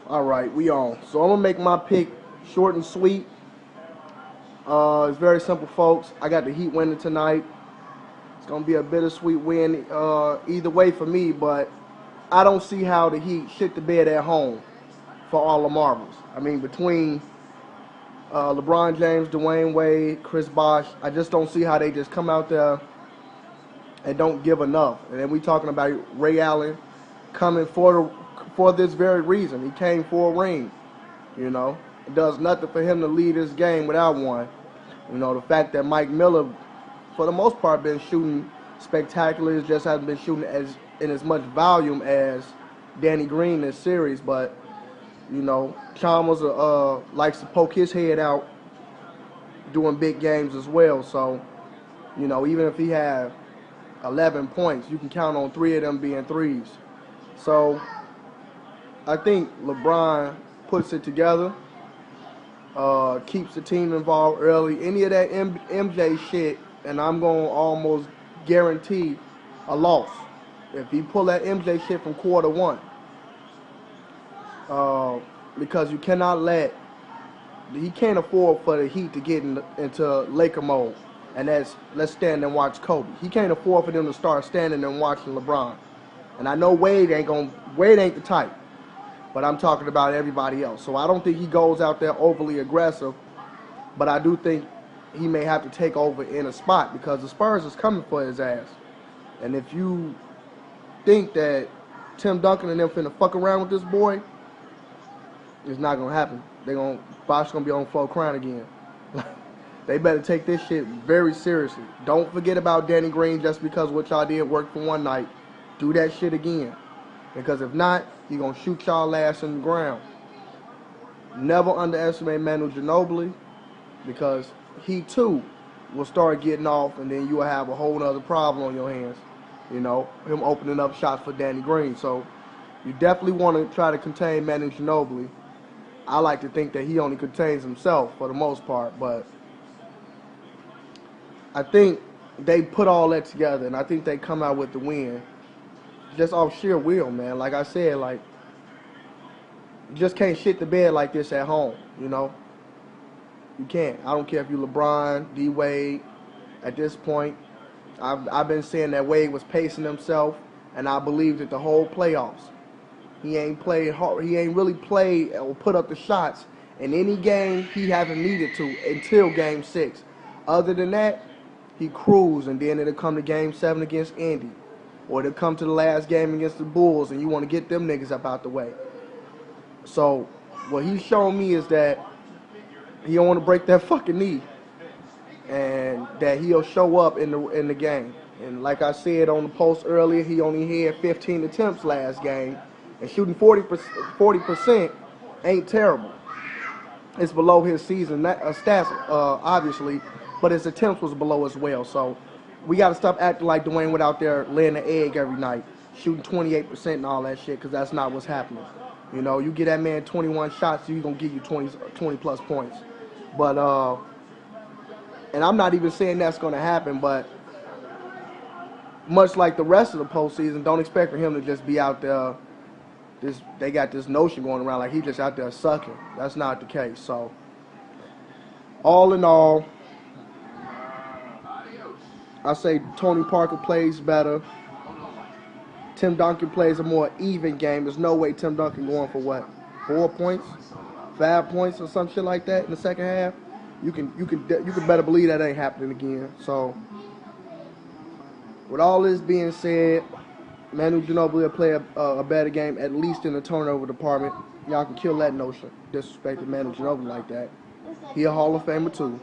All right, we on. So I'm gonna make my pick short and sweet. It's very simple, folks. I got the Heat winning tonight. It's gonna be a bittersweet win either way for me, but I don't see how the Heat shit the bed at home for all the marbles. I mean, between LeBron James, Dwayne Wade, Chris Bosh, I just don't see how they just come out there and don't give enough. And then we talking about Ray Allen coming for this very reason. He came for a ring. You know, it does nothing for him to lead this game without one. You know, the fact that Mike Miller, for the most part, been shooting spectacular, just hasn't been shooting as much volume as Danny Green this series. But you know, Chalmers likes to poke his head out doing big games as well. So you know, even if he had 11 points, you can count on 3 of them being threes. So I think LeBron puts it together, keeps the team involved early. Any of that MJ shit, and I'm going to almost guarantee a loss. If he pull that MJ shit from quarter one, because you cannot he can't afford for the Heat to get into Laker mode, and that's let's stand and watch Kobe. He can't afford for them to start standing and watching LeBron. And I know Wade ain't the type. But I'm talking about everybody else. So I don't think he goes out there overly aggressive, but I do think he may have to take over in a spot because the Spurs is coming for his ass. And if you think that Tim Duncan and them finna fuck around with this boy, it's not gonna happen. Bosh gonna be on the floor crying again. They better take this shit very seriously. Don't forget about Danny Green just because what y'all did worked for one night. Do that shit again. Because if not, he going to shoot y'all ass in the ground. Never underestimate Manu Ginobili because he too will start getting off and then you will have a whole other problem on your hands. You know, him opening up shots for Danny Green. So you definitely want to try to contain Manu Ginobili. I like to think that he only contains himself for the most part, but I think they put all that together and I think they come out with the win. Just off sheer will, man. Like I said, like, you just can't shit the bed like this at home, you know? You can't. I don't care if you LeBron, D. Wade. At this point, I've been saying that Wade was pacing himself, and I believed it the whole playoffs. He ain't played hard. He ain't really played or put up the shots in any game he hasn't needed to until Game 6. Other than that, he cruised, and then it'll come to Game 7 against Indy. Or to come to the last game against the Bulls and you want to get them niggas up out the way. So what he's showing me is that he don't want to break that fucking knee. And that he'll show up in the game. And like I said on the post earlier, he only had 15 attempts last game. And shooting 40% ain't terrible. It's below his season stats, obviously, but his attempts was below as well. So we got to stop acting like Dwayne Wade out there laying the egg every night, shooting 28% and all that shit, because that's not what's happening. You know, you get that man 21 shots, he's going to give you 20 plus points. But, and I'm not even saying that's going to happen, but much like the rest of the postseason, don't expect for him to just be out there. They got this notion going around like he just out there sucking. That's not the case. So, all in all, I say Tony Parker plays better. Tim Duncan plays a more even game. There's no way Tim Duncan going for what? 4 points? 5 points or some shit like that in the second half? You can better believe that ain't happening again. So with all this being said, Manu Ginobili will play a better game, at least in the turnover department. Y'all can kill that notion. Disrespecting Manu Ginobili like that. He a Hall of Famer too.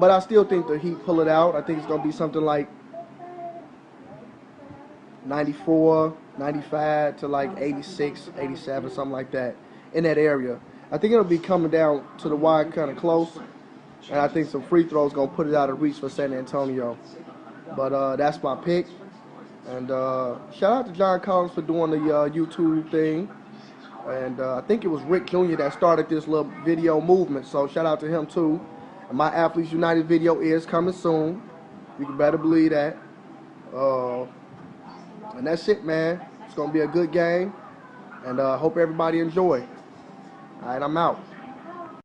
But I still think the Heat pull it out. I think it's going to be something like 94, 95 to like 86, 87, something like that, in that area. I think it'll be coming down to the wire kind of close, and I think some free throws going to put it out of reach for San Antonio. But that's my pick. And shout out to John Collins for doing the YouTube thing. And I think it was Rick Jr. that started this little video movement, so shout out to him too. And my Athletes United video is coming soon. You can better believe that. And that's it, man. It's going to be a good game. And hope everybody enjoy. All right, I'm out.